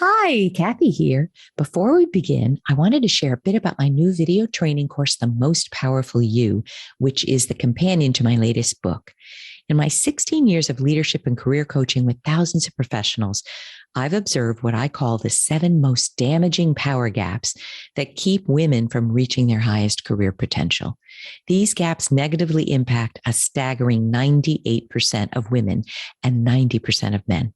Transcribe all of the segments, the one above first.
Hi, Kathy here. Before we begin, I wanted to share a bit about my new video training course, The Most Powerful You, which is the companion to my latest book. In my 16 years of leadership and career coaching with thousands of professionals, I've observed what I call the 7 most damaging power gaps that keep women from reaching their highest career potential. These gaps negatively impact a staggering 98% of women and 90% of men.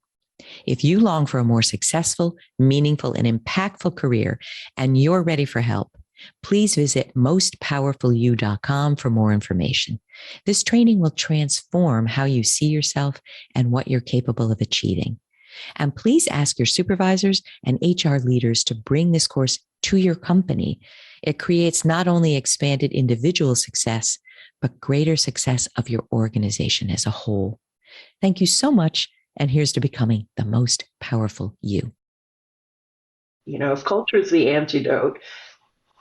If you long for a more successful, meaningful, and impactful career, and you're ready for help, please visit mostpowerfulyou.com for more information. This training will transform how you see yourself and what you're capable of achieving. And please ask your supervisors and HR leaders to bring this course to your company. It creates not only expanded individual success, but greater success of your organization as a whole. Thank you so much. And here's to becoming the most powerful you. If culture is the antidote,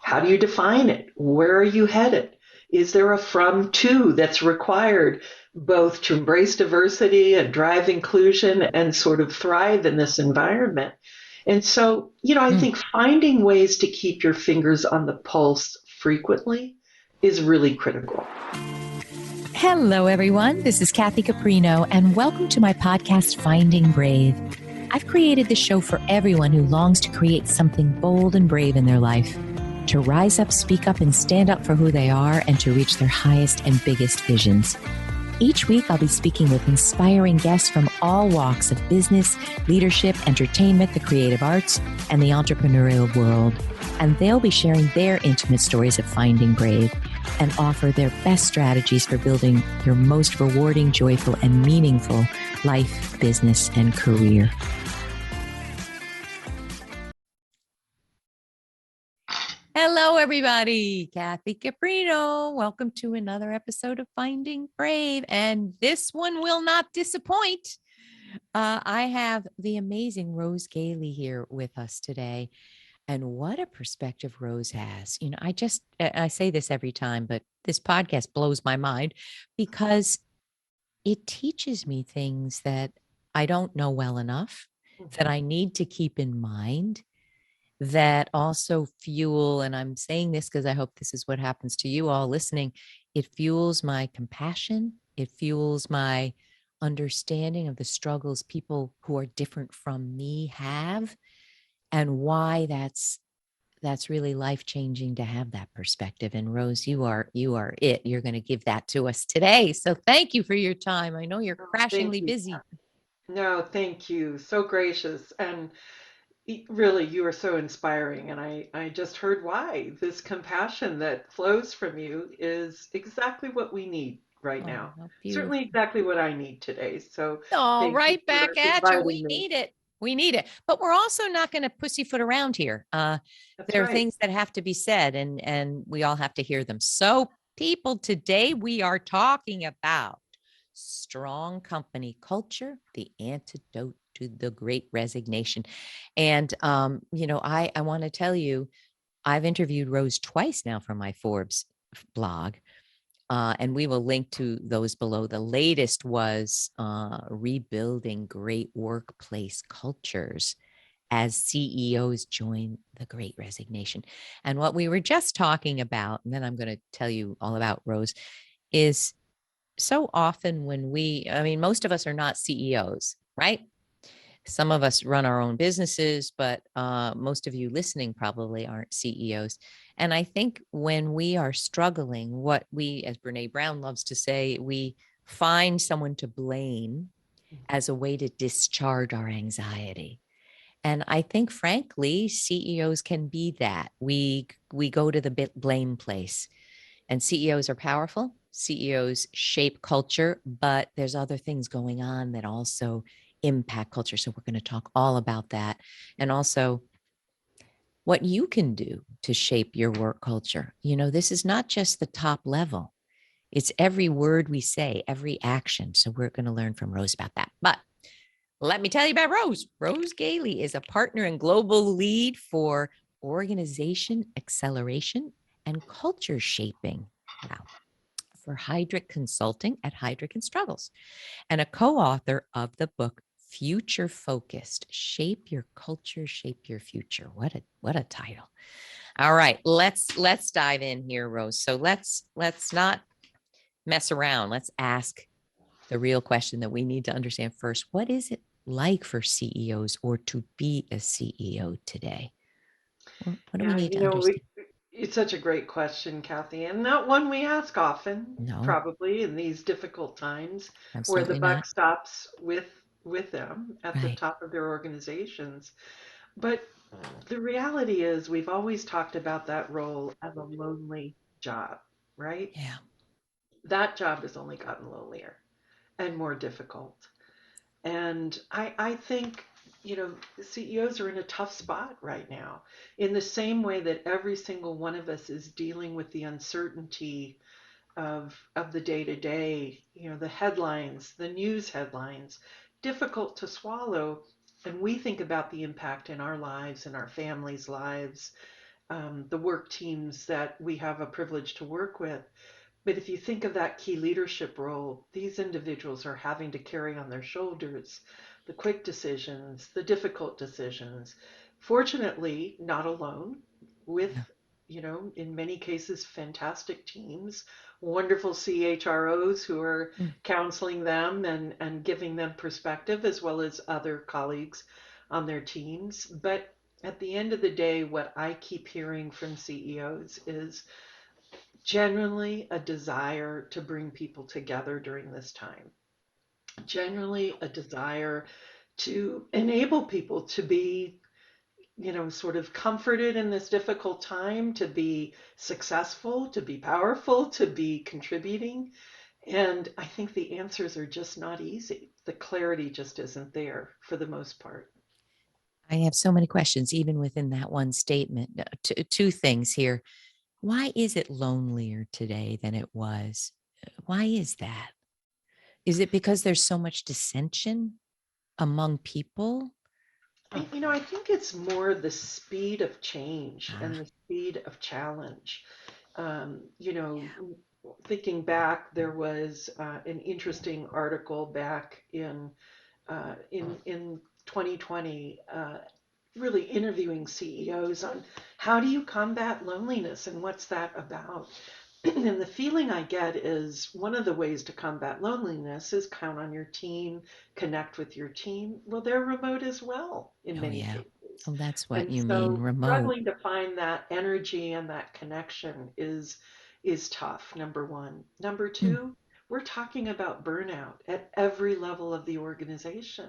how do you define it? Where are you headed? Is there a from to that's required both to embrace diversity and drive inclusion and sort of thrive in this environment? And so, I think finding ways to keep your fingers on the pulse frequently is really critical. Hello, everyone. This is Kathy Caprino, and welcome to my podcast, Finding Brave. I've created this show for everyone who longs to create something bold and brave in their life, to rise up, speak up, and stand up for who they are, and to reach their highest and biggest visions. Each week, I'll be speaking with inspiring guests from all walks of business, leadership, entertainment, the creative arts, and the entrepreneurial world. And they'll be sharing their intimate stories of finding brave and offer their best strategies for building your most rewarding, joyful, and meaningful life, business, and career. Hello, everybody. Kathy Caprino. Welcome to another episode of Finding Brave. And this one will not disappoint. I have the amazing Rose Gailey here with us today. And what a perspective Rose has. I say this every time, but this podcast blows my mind because it teaches me things that I don't know well enough, that I need to keep in mind, that also fuel, and I'm saying this because I hope this is what happens to you all listening, it fuels my compassion, it fuels my understanding of the struggles people who are different from me have, and why that's really life-changing to have that perspective. And Rose, you are it. You're going to give that to us today. So thank you for your time. I know you're crashingly busy. No, thank you. So gracious. And really, you are so inspiring. And I just heard why. This compassion that flows from you is exactly what we need right now. Certainly exactly what I need today. So thank you right for back at you. We inviting me. need it. We need it. But we're also not going to pussyfoot around here. That's There are right. things that have to be said, and we all have to hear them. So people, today we are talking about strong company culture, the antidote to the great resignation. And, I want to tell you, I've interviewed Rose twice now for my Forbes blog. And we will link to those below. The latest was rebuilding great workplace cultures as CEOs join the great resignation. And what we were just talking about, and then I'm going to tell you all about Rose, is so often most of us are not CEOs, right? Some of us run our own businesses, but most of you listening probably aren't CEOs. And I think when we are struggling, what we, as Brene Brown loves to say, we find someone to blame as a way to discharge our anxiety. And I think, frankly, CEOs can be that. We go to the blame place. And CEOs are powerful. CEOs shape culture, but there's other things going on that also impact culture. So we're going to talk all about that. And also what you can do to shape your work culture. This is not just the top level. It's every word we say, every action. So we're going to learn from Rose about that. But let me tell you about Rose. Rose Gailey is a partner and global lead for organization acceleration and culture shaping. Wow. For Heidrick Consulting at Heidrick Struggles, and a co-author of the book future focused. Shape your culture, shape your future. What a title. All right, let's dive in here, Rose. So let's not mess around. Let's ask the real question that we need to understand first. What is it like for CEOs or to be a CEO today? What do we Yeah, need to understand? it's such a great question, Kathy, and not one we ask often, No, probably in these difficult times where the absolutely buck not. stops with them at the Right. top of their organizations. But the reality is, we've always talked about that role as a lonely job, right? Yeah. That job has only gotten lonelier and more difficult. And I think, CEOs are in a tough spot right now, in the same way that every single one of us is dealing with the uncertainty of the day to day, the headlines, the news headlines, difficult to swallow. And we think about the impact in our lives, in our families' lives, the work teams that we have a privilege to work with. But if you think of that key leadership role, these individuals are having to carry on their shoulders the quick decisions, the difficult decisions. Fortunately, not alone, with, Yeah. in many cases, fantastic teams, wonderful CHROs who are Mm. counseling them and giving them perspective, as well as other colleagues on their teams. But at the end of the day, what I keep hearing from CEOs is genuinely a desire to bring people together during this time, generally a desire to enable people to be, sort of comforted in this difficult time, to be successful, to be powerful, to be contributing. And I think the answers are just not easy. The clarity just isn't there for the most part. I have so many questions, even within that one statement. Two things here. Why is it lonelier today than it was? Why is that? Is it because there's so much dissension among people? I think it's more the speed of change Ah, and the speed of challenge. Um, you know, Thinking back, there was an interesting article back in 2020, really interviewing CEOs on how do you combat loneliness and what's that about. And the feeling I get is one of the ways to combat loneliness is count on your team, connect with your team. Well, they're remote as well in oh, many yeah. cases. Oh, that's what And you mean, so remote. struggling to find that energy and that connection is tough, number one. Number Mm. two, we're talking about burnout at every level of the organization.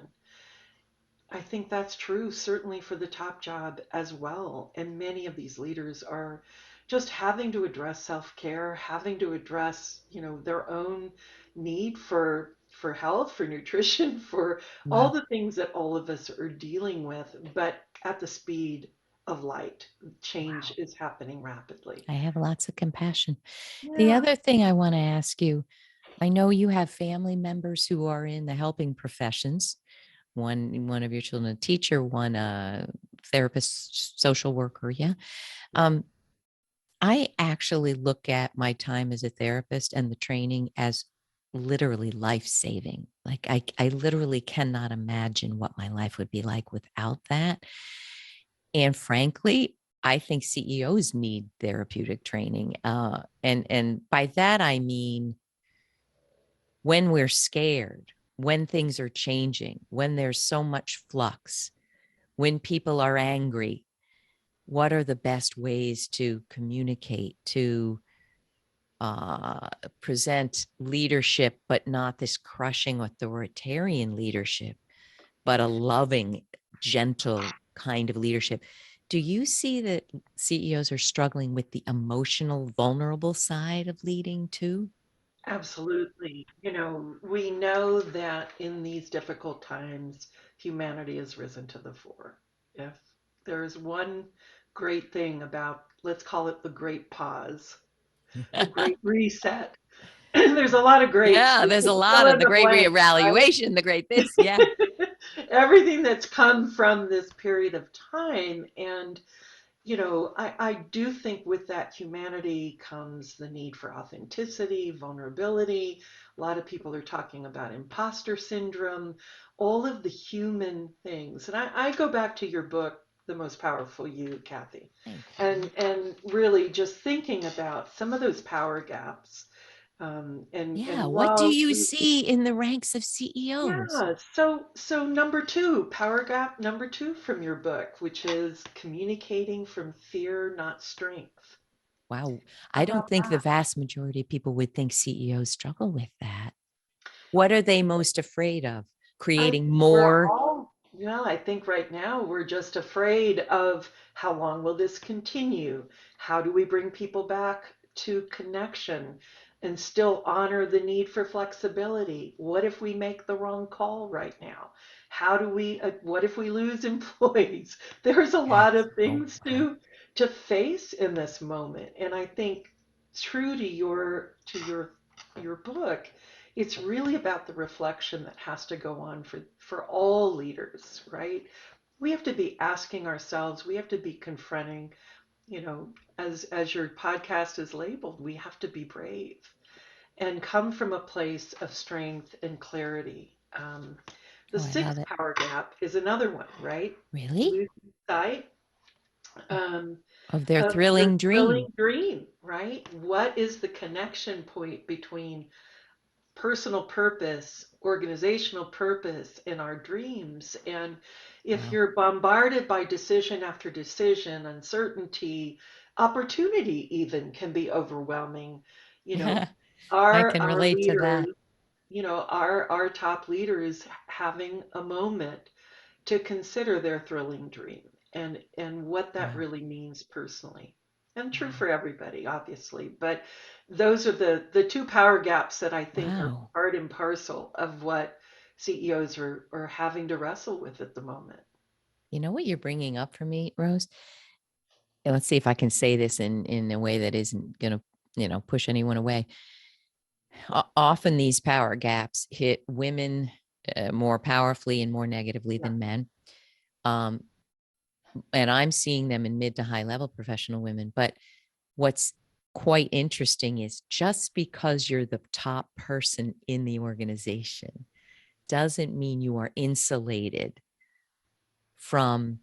I think that's true, certainly for the top job as well. And many of these leaders are just having to address self-care, having to address, their own need for health, for nutrition, for all Wow. the things that all of us are dealing with, but at the speed of light. Change Wow. is happening rapidly. I have lots of compassion. The Yeah. other thing I want to ask you, I know you have family members who are in the helping professions. One of your children a teacher, one a therapist, social worker. Yeah. Um, I actually look at my time as a therapist and the training as literally life saving. Like I literally cannot imagine what my life would be like without that. And frankly, I think CEOs need therapeutic training. And by that I mean when we're scared, when things are changing, when there's so much flux, when people are angry, what are the best ways to communicate, to uh, present leadership, but not this crushing authoritarian leadership, but a loving, gentle kind of leadership. Do you see that CEOs are struggling with the emotional, vulnerable side of leading too? Absolutely. We know that in these difficult times, humanity has risen to the fore. If there's one great thing about, let's call it the great pause, the great reset, there's a lot of greats. Yeah, We there's a could lot fill of in the the great blank, right? reevaluation, the great this. Yeah. Everything that's come from this period of time. And I do think with that humanity comes the need for authenticity, vulnerability, A lot of people are talking about imposter syndrome, all of the human things. And I go back to your book, The Most Powerful You, Kathy, Thank you. and really just thinking about some of those power gaps. And Yeah. What do while you we, see in the ranks of CEOs? yeah, so number two, power gap number two from your book, which is communicating from fear, not strength. Wow. How I don't about think the that? vast majority of people would think CEOs struggle with that. What are they most afraid of? I Creating think we're more? all, yeah, I think right now we're just afraid of how long will this continue? How do we bring people back to connection and still honor the need for flexibility? What if we make the wrong call right now? How do we, what if we lose employees? There's a lot That's, of oh, things wow. to face in this moment. And I think true to your book, it's really about the reflection that has to go on for all leaders, right? We have to be asking ourselves, we have to be confronting, as your podcast is labeled, we have to be brave and come from a place of strength and clarity. The Oh, I love sixth it. power gap is another one, right? Really? Losing sight Oh, um, of their of your thrilling thrilling dream. dream, right? What is the connection point between personal purpose, organizational purpose in our dreams? And if Wow. you're bombarded by decision after decision, uncertainty, opportunity even can be overwhelming. You know, I our can our relate to leaders, that. our top leaders having a moment to consider their thrilling dream and what that Wow. really means personally. And true Wow. for everybody, obviously, but those are the two power gaps that I think are Wow. part and parcel of what CEOs are having to wrestle with at the moment. You know what you're bringing up for me, Rose? And let's see if I can say this in a way that isn't going to, push anyone away. Often these power gaps hit women more powerfully and more negatively Yeah, than men. Um, and I'm seeing them in mid to high level professional women. But what's quite interesting is just because you're the top person in the organization doesn't mean you are insulated from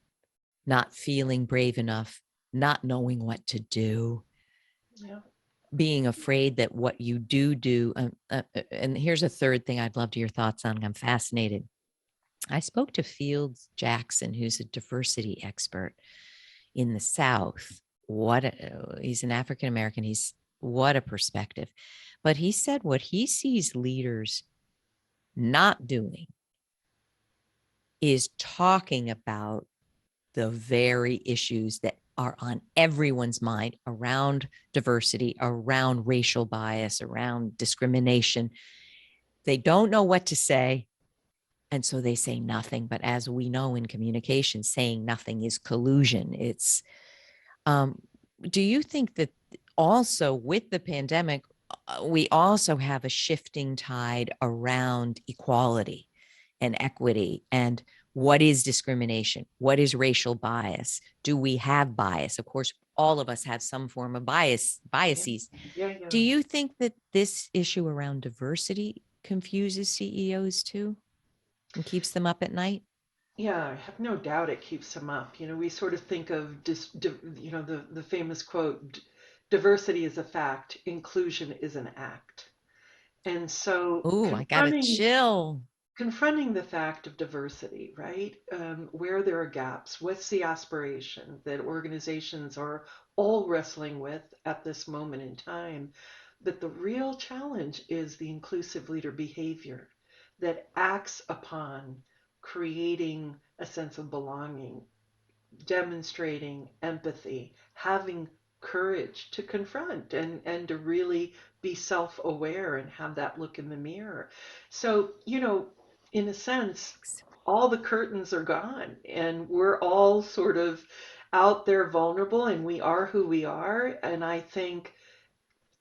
not feeling brave enough, not knowing what to do, yeah, being afraid that what you do. And here's a third thing I'd love to hear your thoughts on. I'm fascinated. I spoke to Fields Jackson, who's a diversity expert in the South. He's an African American. What a perspective. But he said what he sees leaders not doing is talking about the very issues that are on everyone's mind around diversity, around racial bias, around discrimination. They don't know what to say. And so they say nothing. But as we know in communication, saying nothing is collusion. Um, do you think that also with the pandemic, we also have a shifting tide around equality and equity and what is discrimination? What is racial bias? Do we have bias? Of course, all of us have some form of yeah, biases. yeah, Do yeah. you think that this issue around diversity confuses CEOs too and keeps them up at night? Yeah, I have no doubt it keeps them up. We sort of think of the famous quote, diversity is a fact, inclusion is an act. And so Oh, I got a chill. confronting the fact of diversity, right? Where there are gaps, what's the aspiration that organizations are all wrestling with at this moment in time? But the real challenge is the inclusive leader behavior that acts upon creating a sense of belonging, demonstrating empathy, having courage to confront and to really be self aware and have that look in the mirror. So, in a sense, all the curtains are gone and we're all sort of out there vulnerable and we are who we are. And I think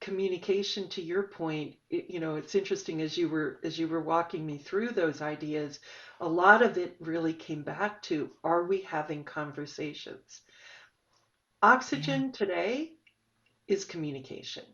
communication, to your point, it's interesting as you were walking me through those ideas, a lot of it really came back to, are we having conversations? Yeah. Oxygen today is communication,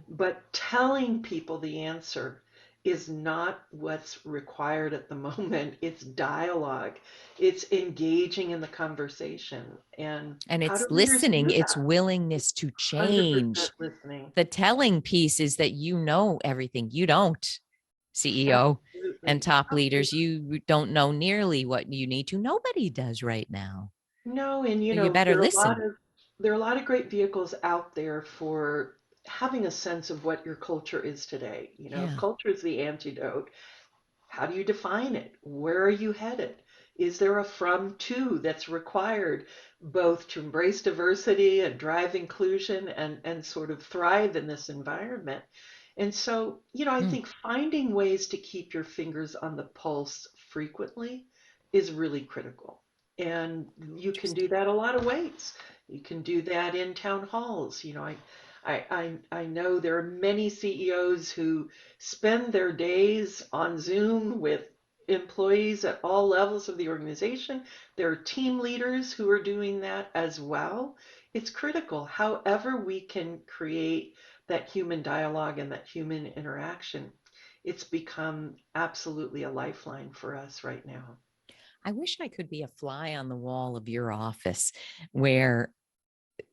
but telling people the answer is not what's required at the moment. It's dialogue. It's engaging in the conversation. And And how it's do leaders listening, do it's that? willingness to 100% change. listening. The telling piece is that you know everything. You don't, CEO and Absolutely. top leaders. Absolutely. You don't know nearly what you need to. Nobody does right now. No, and So you better listen. there are a lot of great vehicles out there for having a sense of what your culture is today. If Yeah. culture is the antidote, how do you define it? Where are you headed? Is there a from to that's required both to embrace diversity and drive inclusion and sort of thrive in this environment? And so, I Mm. think finding ways to keep your fingers on the pulse frequently is really critical. And you can Interesting. do that a lot of ways. You can do that in town halls. I know there are many CEOs who spend their days on Zoom with employees at all levels of the organization. There are team leaders who are doing that as well. It's critical. However, we can create that human dialogue and that human interaction, it's become absolutely a lifeline for us right now. I wish I could be a fly on the wall of your office where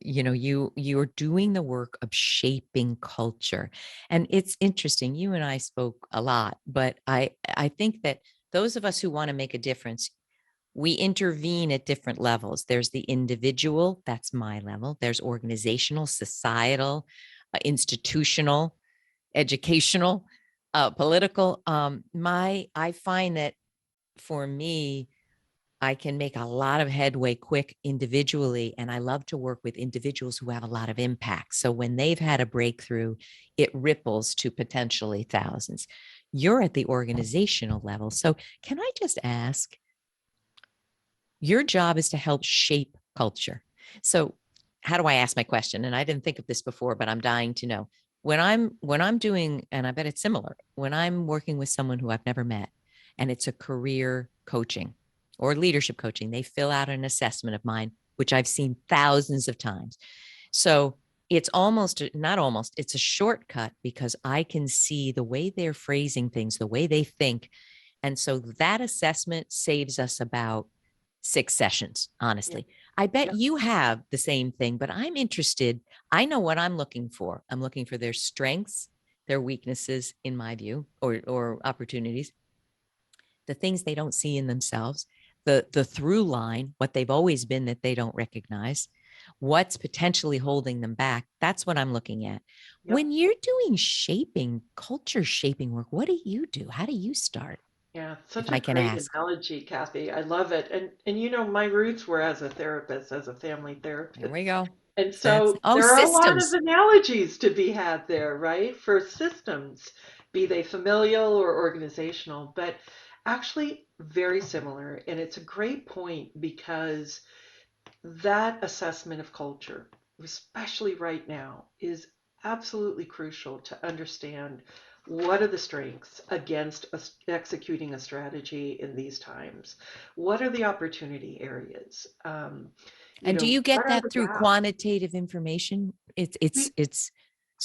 you're doing the work of shaping culture. And it's interesting, you and I spoke a lot, but I think that those of us who want to make a difference, we intervene at different levels. There's the individual, that's my level. There's organizational, societal, institutional, educational, political. My I find that for me, I can make a lot of headway quick individually. And I love to work with individuals who have a lot of impact. So when they've had a breakthrough, it ripples to potentially thousands. You're at the organizational level. So can I just ask, your job is to help shape culture. So how do I ask my question? And I didn't think of this before, but I'm dying to know. When I'm doing, and I bet it's similar, when I'm working with someone who I've never met, and it's a career coaching or leadership coaching, they fill out an assessment of mine, which I've seen thousands of times. So it's almost not almost, it's a shortcut because I can see the way they're phrasing things, the way they think. And so that assessment saves us about 6 sessions, Yeah. honestly. I bet Yep. you have the same thing, but I'm interested. I know what I'm looking for. I'm looking for their strengths, their weaknesses, in my view, or opportunities, the things they don't see in themselves, the through line, what they've always been that they don't recognize, what's potentially holding them back. That's what I'm looking at. Yep. When you're doing shaping, culture shaping work, what do you do? How do you start? Yeah, If such a I can great ask. analogy, Kathy. I love it. And my roots were as a therapist, as a family Here therapist. we go. And That's so oh, there are a lot of systems. analogies to be had there, right? For systems, be they familial or organizational, but actually very similar. And it's a great point because that assessment of culture, especially right now, is absolutely crucial to understand what are the strengths against executing a strategy in these times? What are the opportunity areas? And do you What get are that the through gaps? quantitative information? It's it's We, it's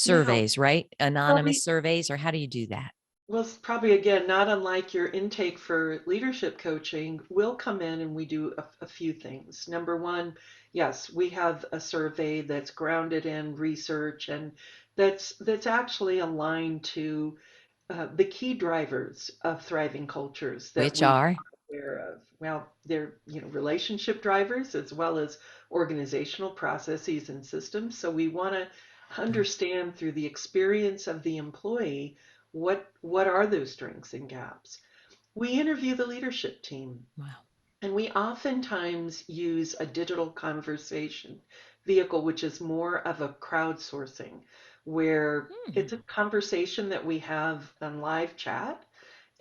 yeah, surveys, right? well, Anonymous surveys, or how do you do that? well, it's probably again, not unlike your intake for leadership coaching, we'll come in and we do a few things. Number one, yes, we have a survey that's grounded in research and that's actually aligned to the key drivers of thriving cultures that Which we are are aware of. Well, they're relationship drivers as well as organizational processes and systems. So we want to understand through the experience of the employee what are those strengths and gaps. We interview the leadership team. wow. And we oftentimes use a digital conversation vehicle, which is more of a crowdsourcing, where Hmm, it's a conversation that we have on live chat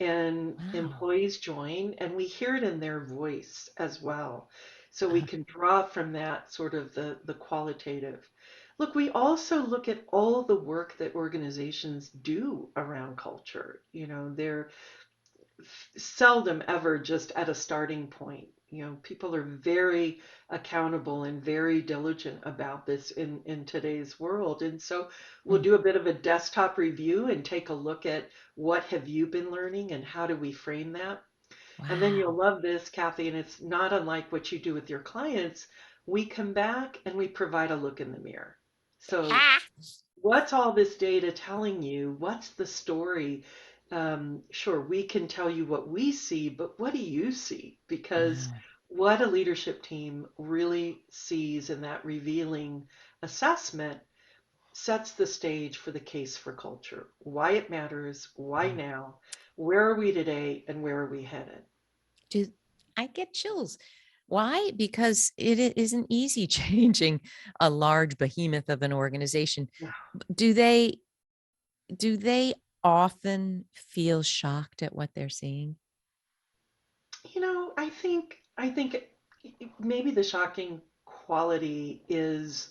and wow. employees join and we hear it in their voice as well. So we Uh-huh. can draw from that sort of the qualitative. Look, we also look at all the work that organizations do around culture. They're seldom ever just at a starting point. People are very accountable and very diligent about this in today's world. And so we'll Mm. do a bit of a desktop review and take a look at what have you been learning and how do we frame that. And then you'll Wow. love this, Kathy, and it's not unlike what you do with your clients. We come back and we provide a look in the mirror. So Ah. what's all this data telling you? What's the story? Sure, we can tell you what we see, but what do you see? Because Wow. what a leadership team really sees in that revealing assessment sets the stage for the case for culture. Why it matters, why Mm. now, where are we today, and where are we headed? Do I get chills? Why? Because isn't easy changing a large behemoth of an organization. Do they do they often feel shocked at what they're seeing? I think maybe the shocking quality is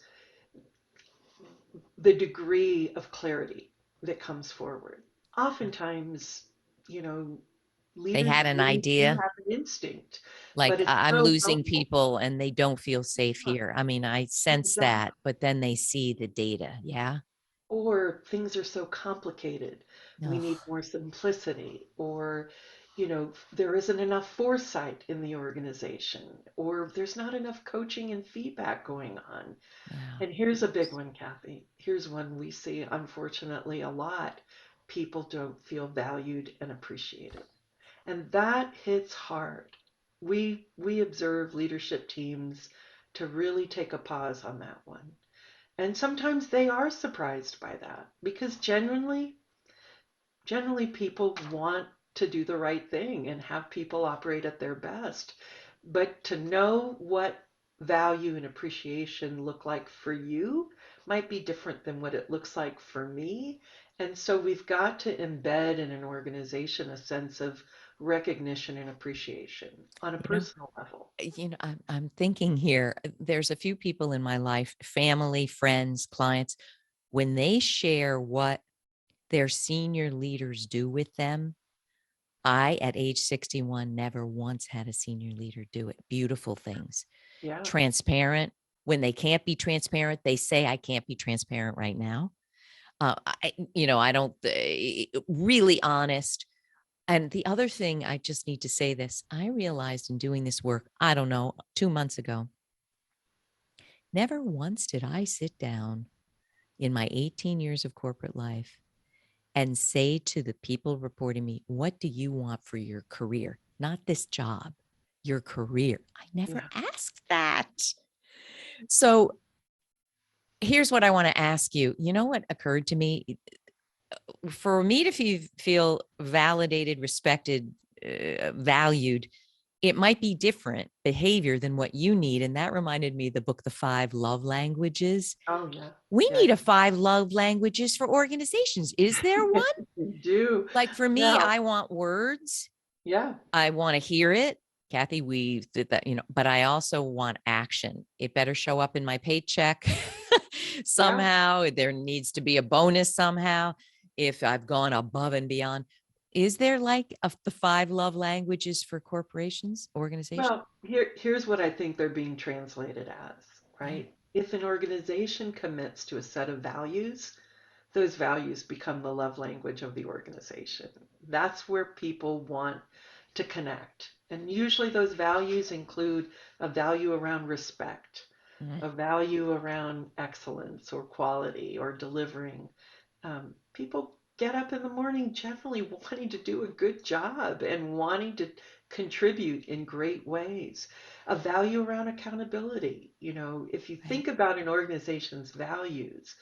the degree of clarity that comes forward. Oftentimes, you know, They leaders had an really do idea, have an instinct, but like, it's I'm so losing helpful. people and they don't feel safe here. I mean, I sense Exactly. that, but then they see the data. Yeah. Or things are so complicated. We need Oh, more simplicity, or, there isn't enough foresight in the organization, or there's not enough coaching and feedback going on. wow. And here's a big one, Kathy. Here's one we see, unfortunately, a lot. People don't feel valued and appreciated. And that hits hard. We observe leadership teams to really take a pause on that one. And sometimes they are surprised by that because generally people want to do the right thing and have people operate at their best. But to know what value and appreciation look like for you might be different than what it looks like for me. And so we've got to embed in an organization a sense of recognition and appreciation on a You know, personal level. I'm thinking here, there's a few people in my life, family, friends, clients, when they share what their senior leaders do with them. I, at age 61, never once had a senior leader do it. Beautiful things. Yeah. Transparent. When they can't be transparent, they say, I can't be transparent right now. I don't really honest. And the other thing, I just need to say this. I realized in doing this work, I don't know, 2 months ago, never once did I sit down in my 18 years of corporate life and say to the people reporting me, what do you want for your career? Not this job, your career. I never Yeah. asked that. So here's what I want to ask you. You know what occurred to me? For me to feel validated, respected, valued, it might be different behavior than what you need. And that reminded me of the book, The Five Love Languages. Oh, yeah. We Yeah. need a five love languages for organizations. Is there one? You do. Like for me, Now, I want words. yeah. I want to hear it. Kathy, we did that, but I also want action. It better show up in my paycheck Yeah. somehow. There needs to be a bonus somehow if I've gone above and beyond. Is there like the five love languages for corporations, organizations? Well, here's what I think they're being translated as, Yeah. right? If an organization commits to a set of values, those values become the love language of the organization. That's where people want to connect. And usually those values include a value around respect, Mhm. a value around excellence or quality or delivering. People get up in the morning generally wanting to do a good job and wanting to contribute in great ways. A value around accountability. If you Right. think about an organization's values,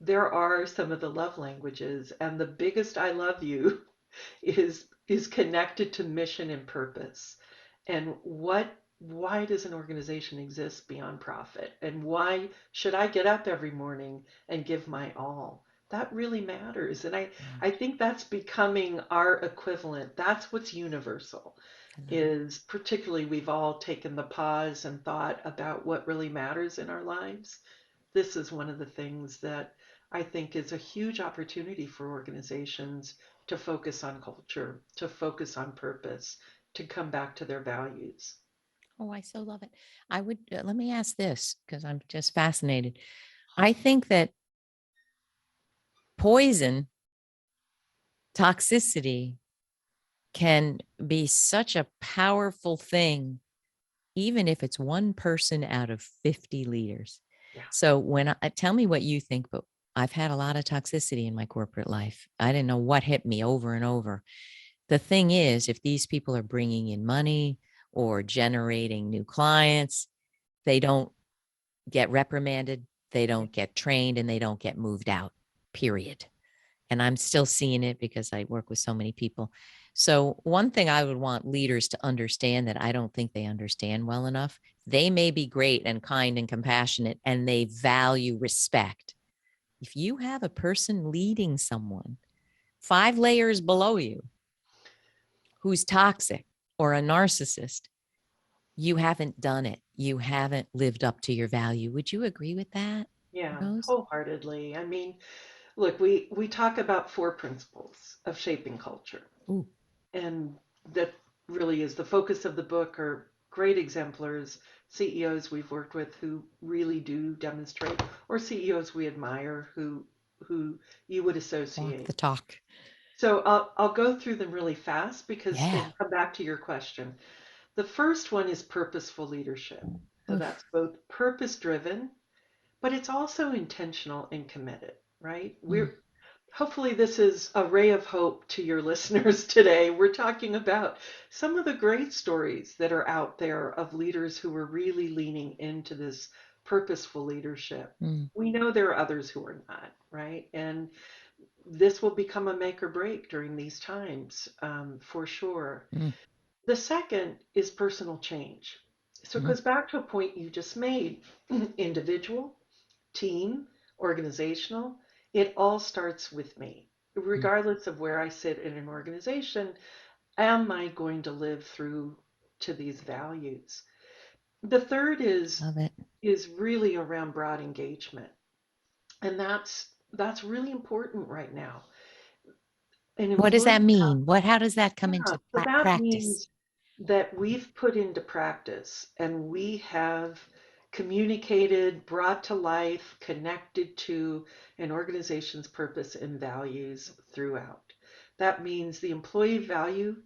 there are some of the love languages, and the biggest I love you is connected to mission and purpose. And why does an organization exist beyond profit? And why should I get up every morning and give my all? That really matters. And I, Wow. I think that's becoming our equivalent. That's what's universal, I love it. is particularly we've all taken the pause and thought about what really matters in our lives. This is one of the things that I think is a huge opportunity for organizations to focus on culture, to focus on purpose, to come back to their values. Oh, I so love it. I would, let me ask this because I'm just fascinated. I think that poison, toxicity can be such a powerful thing, even if it's one person out of 50 leaders. Yeah. So when tell me what you think, but I've had a lot of toxicity in my corporate life. I didn't know what hit me over and over. The thing is, if these people are bringing in money or generating new clients, they don't get reprimanded, they don't get trained, and they don't get moved out, period. And I'm still seeing it because I work with so many people. So, one thing I would want leaders to understand that I don't think they understand well enough, they may be great and kind and compassionate and they value respect. If you have a person leading someone 5 layers below you who's toxic or a narcissist, you haven't done it. You haven't lived up to your value. Would you agree with that, Yeah, Rose? wholeheartedly. I mean, look, we talk about four principles of shaping culture, Ooh, and that really is the focus of the book. Are great exemplars, CEOs we've worked with who really do demonstrate, or CEOs we admire who you would walk the associate. talk. So I'll go through them really fast because Yeah. and come back to your question. The first one is purposeful leadership. So Oof. that's both purpose driven, but it's also intentional and committed, right? Mm, We're hopefully this is a ray of hope to your listeners today. We're talking about some of the great stories that are out there of leaders who are really leaning into this purposeful leadership. mm, We know there are others who are not, right? And this will become a make or break during these times, for sure. mm, The second is personal change. So it mm, goes back to a point you just made individual, team, organizational. It all starts with me. mm. Regardless of where I sit in an organization, am I going to live through to these values? The third Love it. is really around broad engagement. And that's really important right now. An What does that employee, mean? How does that come yeah, into so that practice? means that we've put into practice and we have communicated, brought to life, connected to an organization's purpose and values throughout. That means the employee value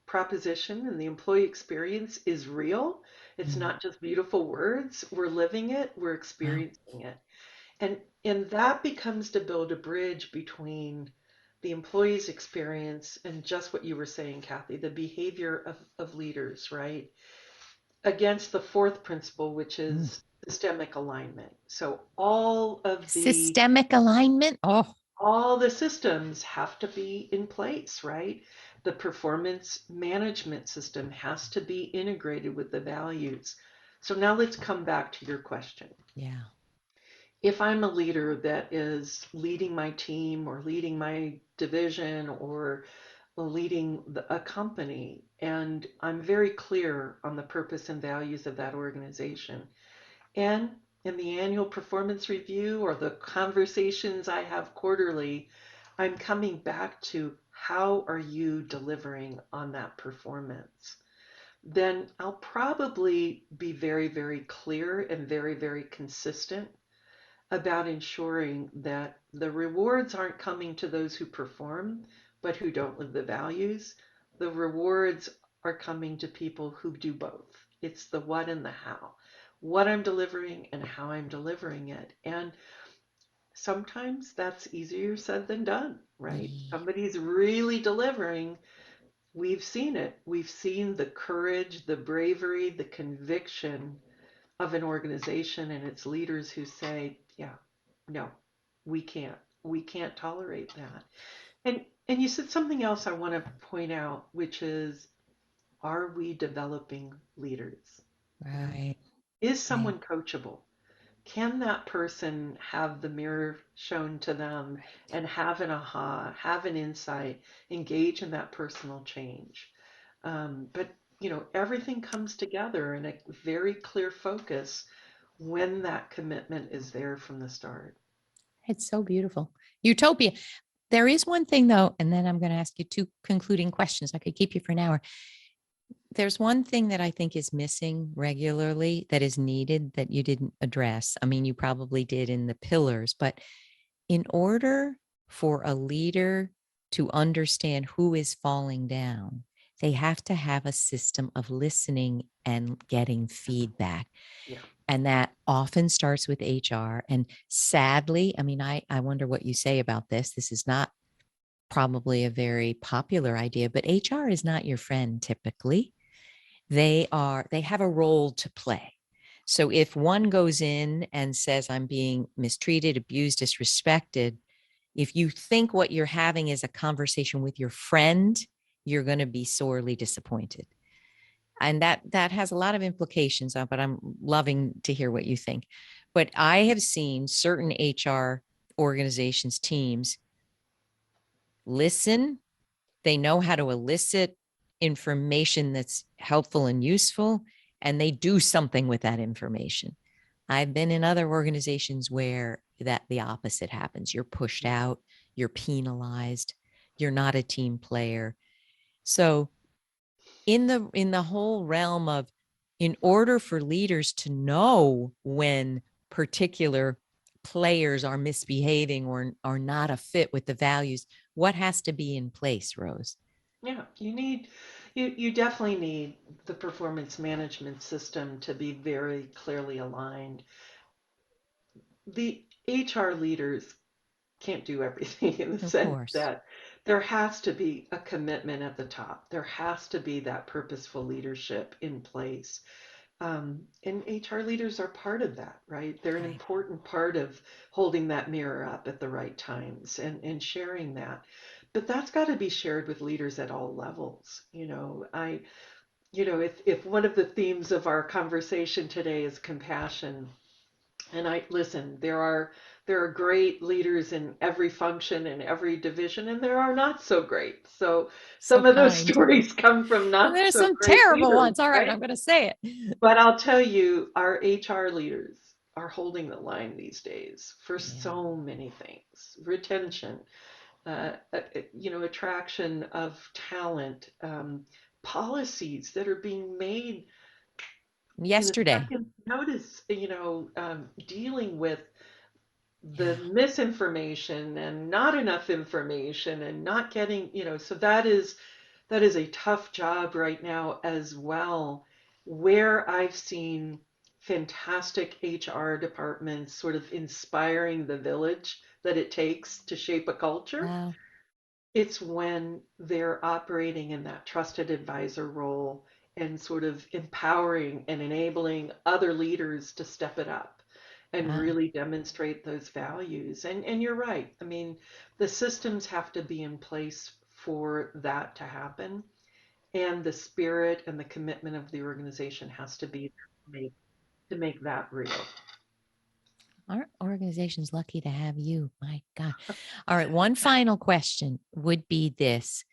proposition and the employee experience is real. It's Mm, not just beautiful words. We're living it, we're wow. experiencing it. And that becomes to build a bridge between the employee's experience and just what you were saying, Kathy, the behavior of leaders, right? Against the fourth principle, which Mm. is systemic alignment. So Systemic alignment. Oh, all the systems have to be in place, right? The performance management system has to be integrated with the values. So now let's come back to your question. yeah. If I'm a leader that is leading my team or leading my division or leading a company, and I'm very clear on the purpose and values of that organization, and in the annual performance review or the conversations I have quarterly, I'm coming back to how are you delivering on that performance? Then I'll probably be very, very clear and very, very consistent about ensuring that the rewards aren't coming to those who perform, but who don't live the values. The rewards are coming to people who do both. It's the what and the how. What I'm delivering and how I'm delivering it. And sometimes that's easier said than done, right? Ye- Somebody's really delivering. We've seen it. We've seen the courage, the bravery, the conviction of an organization and its leaders who say, yeah, no, we can't. We can't tolerate that. And you said something else I want to point out, which is, are we developing leaders? You know, Right. is Right. someone coachable? Can that person have the mirror shown to them Right. and have an aha, have an insight, engage in that personal change? But everything comes together in a very clear focus when that commitment is there from the start. It's so beautiful. Utopia. There is one thing though, and then I'm going to ask you two concluding questions. I could keep you for an hour. There's one thing that I think is missing regularly that is needed that you didn't address. I mean, you probably did in the pillars, but in order for a leader to understand who is falling down, they have to have a system of listening and getting feedback. Yeah. And that often starts with HR. And sadly, I mean, I wonder what you say about this. This is not probably a very popular idea, but HR is not your friend typically. They have a role to play. So if one goes in and says, I'm being mistreated, abused, disrespected, if you think what you're having is a conversation with your friend, you're going to be sorely disappointed. And that has a lot of implications, but I'm loving to hear what you think. But I have seen certain HR organizations, teams listen. They know how to elicit information that's helpful and useful, and they do something with that information. I've been in other organizations where that the opposite happens. You're pushed out, you're penalized, you're not a team player. So in the whole realm of, in order for leaders to know when particular players are misbehaving or are not a fit with the values, what has to be in place, Rose? Yeah, you definitely need the performance management system to be very clearly aligned. The HR leaders can't do everything in the Of sense course. that there has to be a commitment at the top. There has to be that purposeful leadership in place. And HR leaders are part of that, right? They're an Right. important part of holding that mirror up at the right times and sharing that. But that's got to be shared with leaders at all levels. If one of the themes of our conversation today is compassion, and I listen, there are great leaders in every function and every division, and there are not so great. So So some of those kind. stories come from And not there's so some great terrible leaders, ones. All right, I'm right? going to say it. But I'll tell you, our HR leaders are holding the line these days for Yeah. so many things. Retention, attraction of talent, policies that are being made in a Yesterday. second notice, dealing with the Yeah. misinformation and not enough information and not getting, so that is a tough job right now as well, where I've seen fantastic HR departments sort of inspiring the village that it takes to shape a culture. Wow. It's when they're operating in that trusted advisor role and sort of empowering and enabling other leaders to step it up and Wow. really demonstrate those values. And you're right. I mean, the systems have to be in place for that to happen. And the spirit and the commitment of the organization has to be there to make that real. Our organization's lucky to have you. My God. All right. One final question would be this.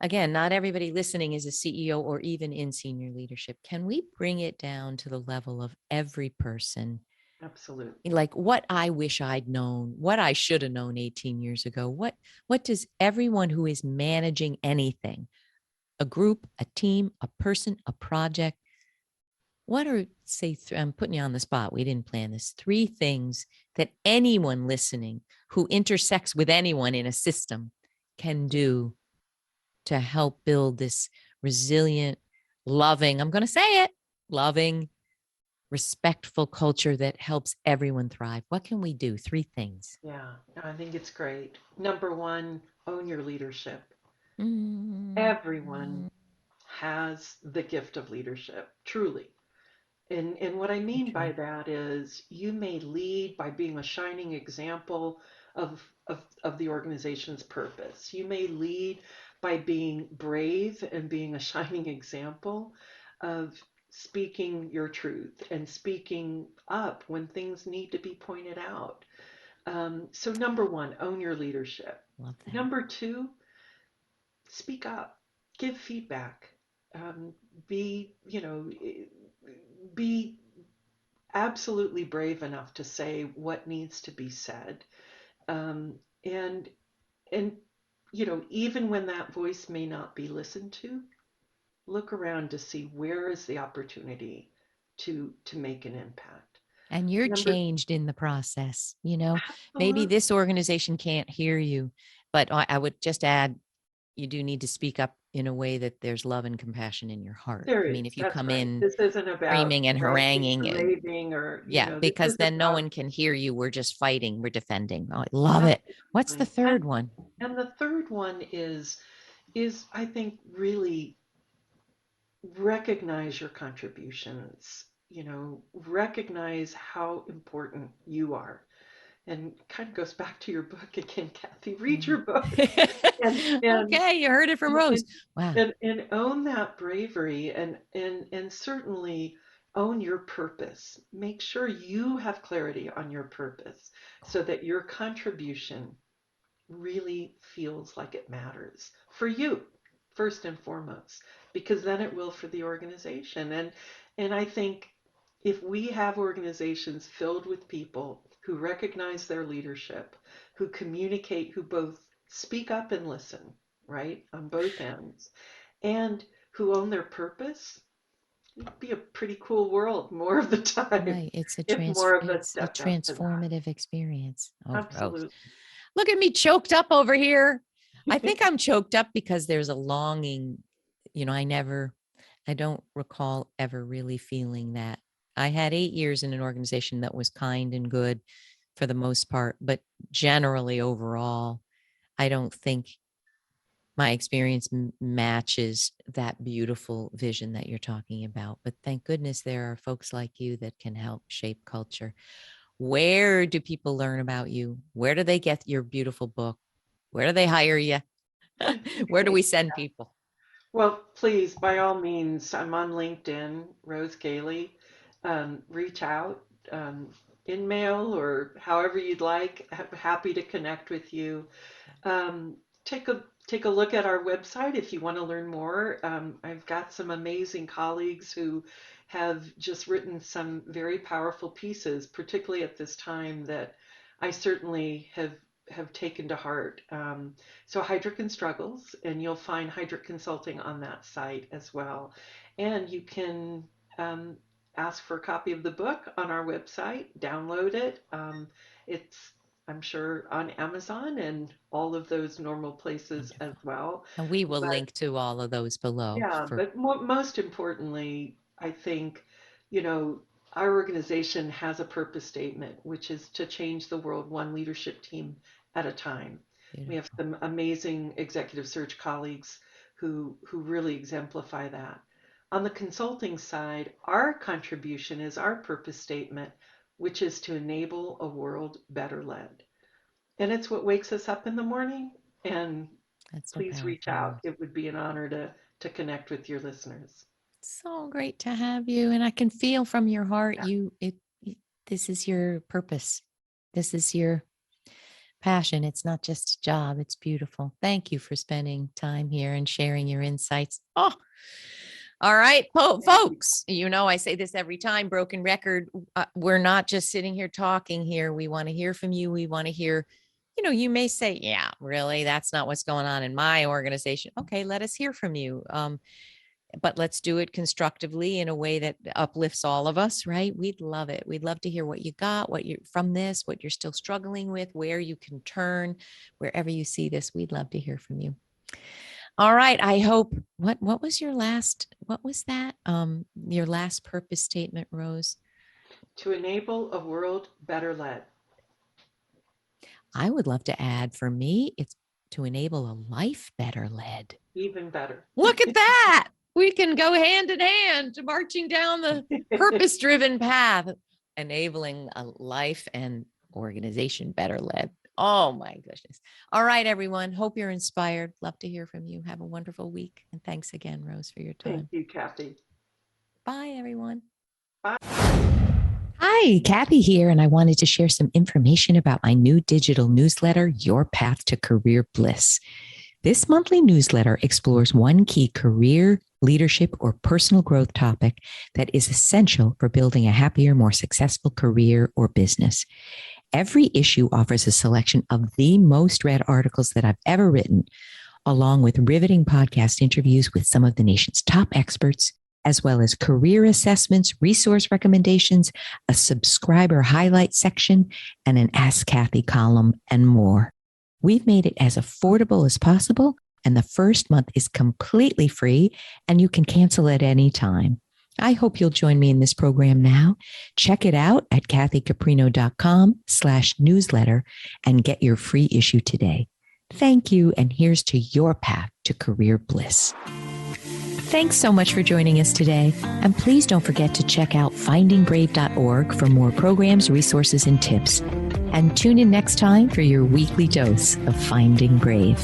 Again, not everybody listening is a CEO or even in senior leadership. Can we bring it down to the level of every person? Absolutely. Like what I wish I'd known, what I should have known 18 years ago. What does everyone who is managing anything, a group, a team, a person, a project, what are, say, I'm putting you on the spot. We didn't plan this. Three things that anyone listening who intersects with anyone in a system can do to help build this resilient, loving, I'm going to say it, loving, respectful culture that helps everyone thrive. What can we do? Three things. Yeah, I think it's great. Number one, own your leadership. Mm, Everyone has the gift of leadership, truly. And what I so mean by true. that is you may lead by being a shining example of the organization's purpose. You may lead by being brave and being a shining example of speaking your truth and speaking up when things need to be pointed out. So, number one, own your leadership. Love that. Number two, speak up, give feedback, um, be, be absolutely brave enough to say what needs to be said. Um, and even when that voice may not be listened to, look around to see where is the opportunity to make an impact. And you're Number, changed in the process. You know, maybe absolutely, this organization can't hear you, but I would just add, you do need to speak up in a way that there's love and compassion in your heart. there I mean, is. if you That's come right. in This isn't about screaming and ranting haranguing, or raving, or yeah, this because is then no about one can hear you. We're just fighting, we're defending. Oh, I love it. What's the absolutely. third one? And the third one is I think really recognize your contributions. Recognize how important you are, and kind of goes back to your book again, Kathy. Read your book and Okay, you heard it from Rose. and, Wow. and own that bravery, and certainly own your purpose. Make sure you have clarity on your purpose so that your contribution really feels like it matters for you first and foremost, because then it will for the organization. And I think if we have organizations filled with people who recognize their leadership, who communicate, who both speak up and listen, right, on both ends, and who own their purpose, it'd be a pretty cool world more of the time Right. if more of us It's a stepped up to that. transformative experience. Oh, Rose. Absolutely. Look at me choked up over here. I think I'm choked up because there's a longing. I don't recall ever really feeling that. I had 8 years in an organization that was kind and good for the most part, but generally overall, I don't think my experience matches that beautiful vision that you're talking about. But thank goodness there are folks like you that can help shape culture. Where do people learn about you? Where do they get your beautiful book? Where do they hire you? Where do we send people? Well, please, by all means, I'm on LinkedIn, Rose Gailey. Reach out, um, in mail or however you'd like. Happy to connect with you. Um, take a look at our website if you want to learn more. I've got some amazing colleagues who have just written some very powerful pieces, particularly at this time, that I certainly have taken to heart. So Heidrick Struggles, and you'll find Heidrick Consulting on that site as well. And you can um, ask for a copy of the book on our website, download it. It's I'm sure on Amazon and all of those normal places as Wonderful. well. And we will But link to all of those below yeah, for but most importantly, I think, you know, our organization has a purpose statement, which is to change the world one leadership team at a time. We have beautiful. some amazing executive search colleagues who really exemplify that. On the consulting side, our contribution is our purpose statement, which is to enable a world better led. And it's what wakes us up in the morning. And That's so please reach powerful, out. Rose. It would be an honor to connect with your listeners. So great to have you. And I can feel from your heart, Yeah. this is your purpose. This is your passion. It's not just a job. It's beautiful. Thank you for spending time here and sharing your insights. Oh, all right, Thank you. folks. I say this every time, broken record. We're not just sitting here talking here. We want to hear from you. We want to hear, you may say, yeah, really, that's not what's going on in my organization. Okay, let us hear from you. But let's do it constructively in a way that uplifts all of us, right? We'd love it. We'd love to hear what you got, what you from this, what you're still struggling with, where you can turn, wherever you see this. We'd love to hear from you. All right. I hope what was that? Your last purpose statement, Rose? To enable a world better led. I would love to add for me, it's to enable a life better led. Even better. Look at that. We can go hand in hand, marching down the purpose driven path, enabling a life and organization better led. Oh my goodness. All right, everyone. Hope you're inspired. Love to hear from you. Have a wonderful week. And thanks again, Rose, for your Thank time. you, Kathy. Bye, everyone. Bye. Hi, Kathy here, and I wanted to share some information about my new digital newsletter, Your Path to Career Bliss. This monthly newsletter explores one key career, leadership, or personal growth topic that is essential for building a happier, more successful career or business. Every issue offers a selection of the most read articles that I've ever written, along with riveting podcast interviews with some of the nation's top experts, as well as career assessments, resource recommendations, a subscriber highlight section, and an Ask Kathy column, and more. We've made it as affordable as possible, and the first month is completely free, and you can cancel at any time. I hope you'll join me in this program now. Check it out at kathycaprino.com/newsletter and get your free issue today. Thank you, and here's to your path to career bliss. Thanks so much for joining us today. And please don't forget to check out findingbrave.org for more programs, resources, and tips. And tune in next time for your weekly dose of Finding Brave.